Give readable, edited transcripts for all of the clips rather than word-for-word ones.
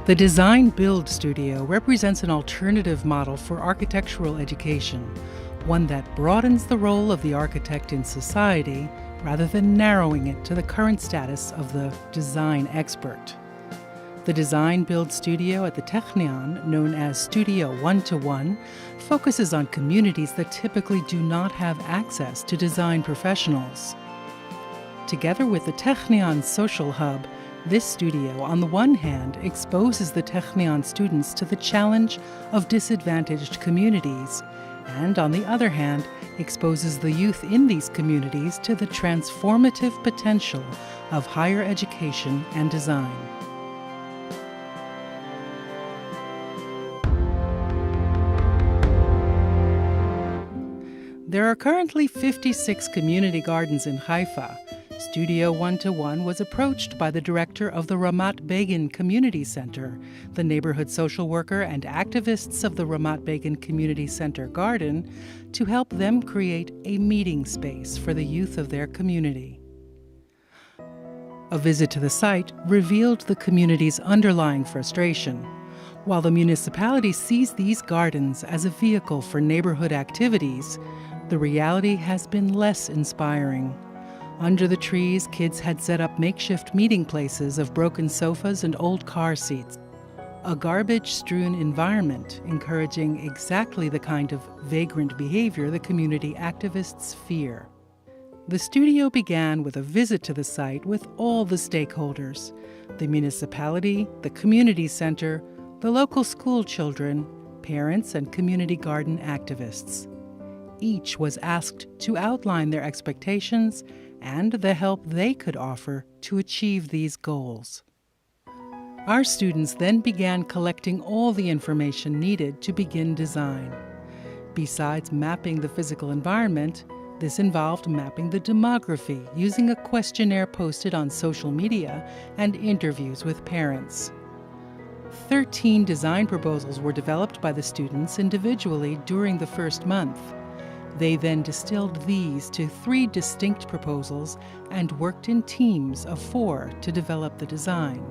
The Design Build Studio represents an alternative model for architectural education, one that broadens the role of the architect in society rather than narrowing it to the current status of the design expert. The Design Build Studio at the Technion, known as Studio 1-to-1, focuses on communities that typically do not have access to design professionals. Together with the Technion Social Hub, this studio, on the one hand, exposes the Technion students to the challenge of disadvantaged communities, and on the other hand, exposes the youth in these communities to the transformative potential of higher education and design. There are currently 56 community gardens in Haifa. Studio 1-to-1 was approached by the director of the Ramat Begin Community Center, the neighborhood social worker and activists of the Ramat Begin Community Center Garden, to help them create a meeting space for the youth of their community. A visit to the site revealed the community's underlying frustration. While the municipality sees these gardens as a vehicle for neighborhood activities, the reality has been less inspiring. Under the trees, kids had set up makeshift meeting places of broken sofas and old car seats. A garbage-strewn environment encouraging exactly the kind of vagrant behavior the community activists fear. The studio began with a visit to the site with all the stakeholders: the municipality, the community center, the local school children, parents, and community garden activists. Each was asked to outline their expectations and the help they could offer to achieve these goals. Our students then began collecting all the information needed to begin design. Besides mapping the physical environment, this involved mapping the demography using a questionnaire posted on social media and interviews with parents. 13 design proposals were developed by the students individually during the first month. They then distilled these to 3 distinct proposals and worked in teams of 4 to develop the design.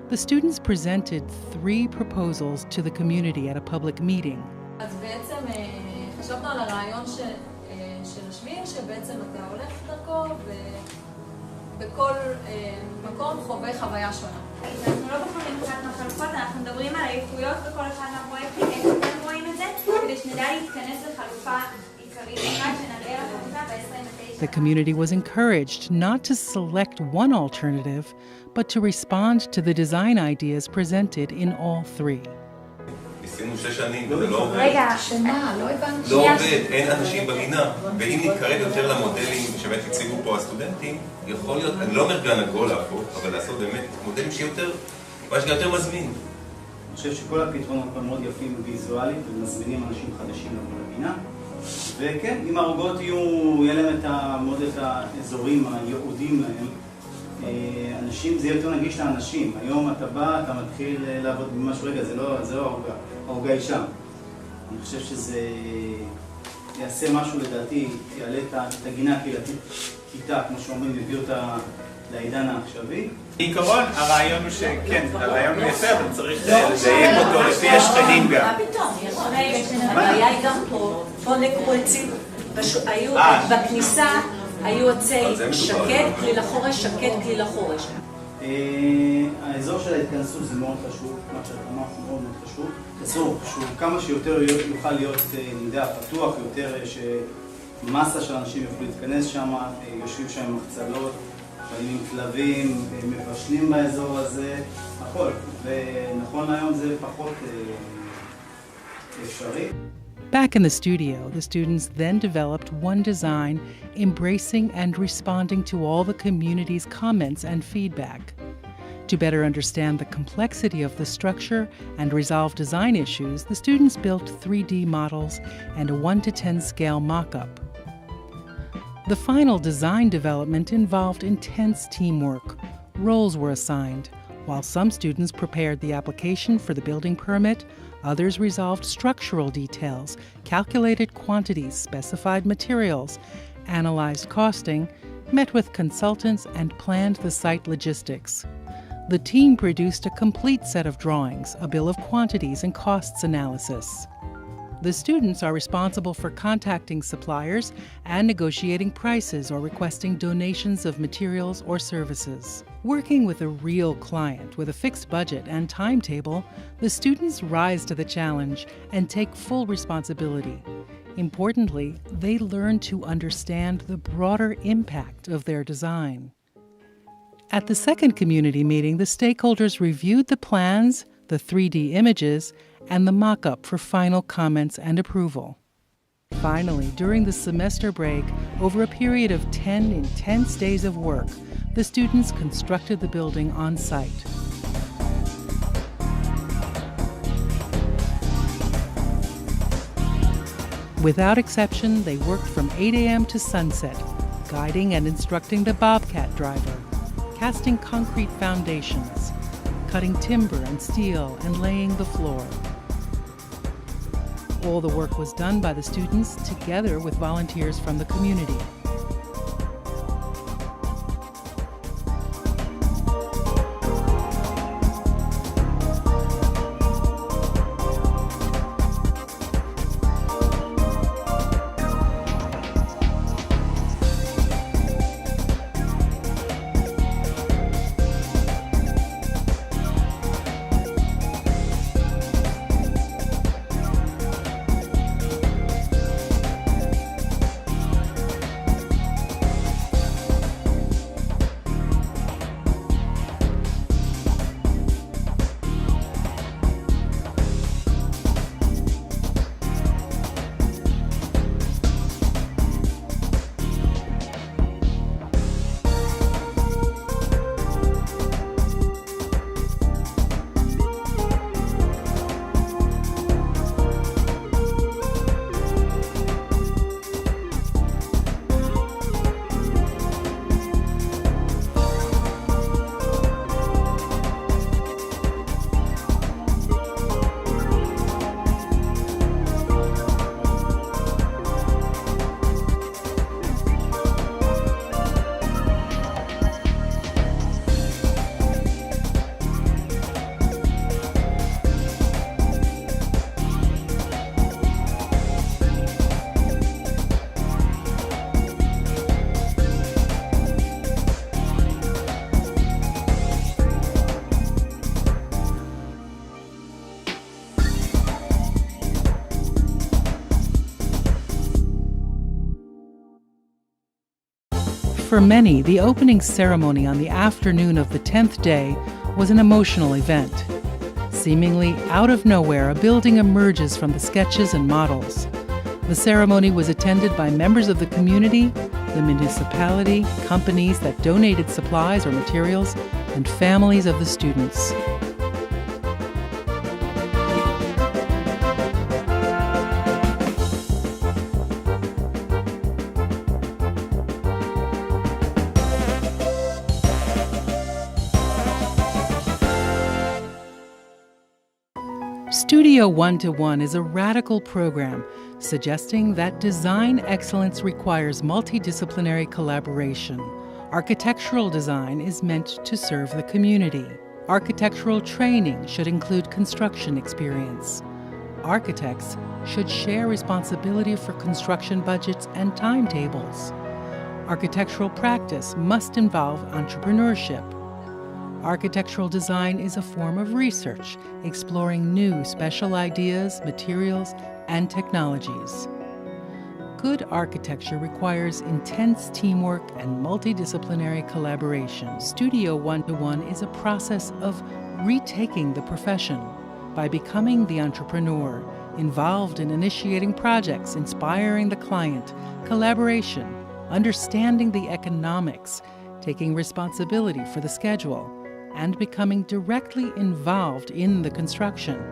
The students presented 3 proposals to the community at a public meeting. אז בעצם חשבנו על הרעיון שנשמיע שבעצם אתה הולך דרכו ובכל מקום חווה חוויה שונה. אנחנו לא בוחרים אחת מהחלופות, אנחנו מדברים על העיפויות בכל אחד מהפרויקטים, איך אתם רואים את זה, כדי שנדע להתכנס לחלופה עיקרית אחת שנראה לחלופה ב-29. The community was encouraged not to select one alternative, but to respond to the design ideas presented in all 3. ניסינו 6 שנים, וזה לא עובד. רגע, שמה? לא הבנתי. לא עובד, אין אנשים בגינה. ואם נתקרב יותר למודלים שבאמת הציגו פה הסטודנטים, יכול להיות, אני לא אומר גן עגול להפוך, אבל לעשות באמת מודלים שיותר, מה שגם יותר מזמין. אני חושב שכל הפתרונות מאוד יפים ויזואליים, ומזמינים אנשים חדשים לבוא לגינה. וכן, אם הערוגות יהיה להם את האזורים הייעודים להם, אנשים, זה יותר נגיש לאנשים. היום אתה בא, אתה מתחיל לעבוד במשהו, רגע, זה לא הערוגה היא שם. אני חושב שזה יעשה משהו לדעתי, יעלה את הגינה הקהילתית כיתה, כמו שאומרים, יביא אותה לעידן העכשווי. בעיקרון, הרעיון הוא שכן, הרעיון הוא יפה, אבל צריך לדייק אותו לפי השכנים גם. מה פתאום? הבעיה היא גם פה, בוא נקרו עצים, היו בכניסה, היו עצי שקט, כלי לחורש, שקט, כלי לחורש. האזור של ההתכנסות זה מאוד חשוב, מה שאת אמרת מאוד מאוד חשוב. אזור שהוא כמה שיותר יוכל להיות, אני יודע, פתוח, יותר שמסה של אנשים יוכלו להתכנס שם, יושבים שם מחצלות, עם כלבים, מבשלים באזור הזה, הכל. ונכון להיום זה פחות אפשרי. Back in the studio, the students then developed one design embracing and responding to all the community's comments and feedback. To better understand the complexity of the structure and resolve design issues, the students built 3D models and a 1-to-10 scale mock-up. The final design development involved intense teamwork. Roles were assigned. While some students prepared the application for the building permit, others resolved structural details, calculated quantities, specified materials, analyzed costing, met with consultants, and planned the site logistics. The team produced a complete set of drawings, a bill of quantities and costs analysis. The students are responsible for contacting suppliers and negotiating prices or requesting donations of materials or services. Working with a real client with a fixed budget and timetable, the students rise to the challenge and take full responsibility. Importantly, they learn to understand the broader impact of their design. At the second community meeting, the stakeholders reviewed the plans, the 3D images, and the mock-up for final comments and approval. Finally, during the semester break, over a period of 10 intense days of work, the students constructed the building on site. Without exception, they worked from 8 a.m. to sunset, guiding and instructing the bobcat driver, casting concrete foundations, cutting timber and steel, and laying the floor. All the work was done by the students together with volunteers from the community. For many, the opening ceremony on the afternoon of the 10th day was an emotional event. Seemingly out of nowhere, a building emerges from the sketches and models. The ceremony was attended by members of the community, the municipality, companies that donated supplies or materials, and families of the students. Studio 1-to-1 is a radical program suggesting that design excellence requires multidisciplinary collaboration. Architectural design is meant to serve the community. Architectural training should include construction experience. Architects should share responsibility for construction budgets and timetables. Architectural practice must involve entrepreneurship. Architectural design is a form of research, exploring new special ideas, materials, and technologies. Good architecture requires intense teamwork and multidisciplinary collaboration. Studio 1-to-1 is a process of retaking the profession by becoming the entrepreneur, involved in initiating projects, inspiring the client, collaboration, understanding the economics, taking responsibility for the schedule, and becoming directly involved in the construction.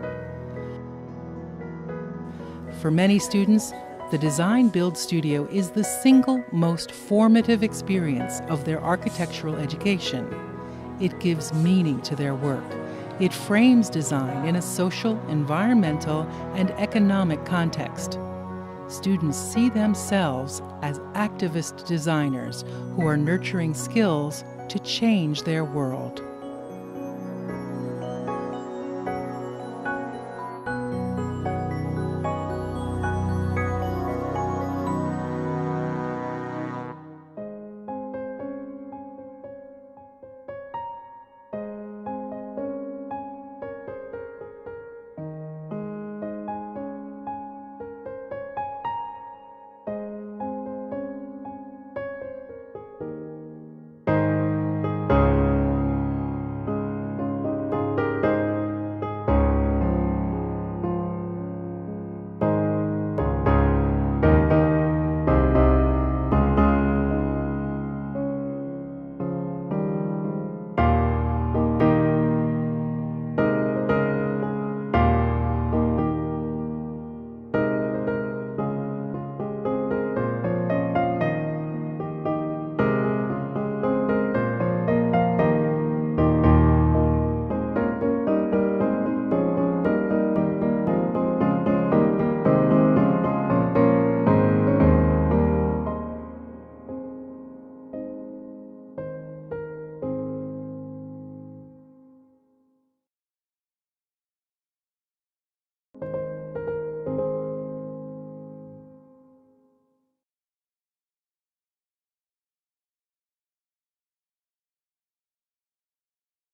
For many students, the Design Build Studio is the single most formative experience of their architectural education. It gives meaning to their work. It frames design in a social, environmental, and economic context. Students see themselves as activist designers who are nurturing skills to change their world.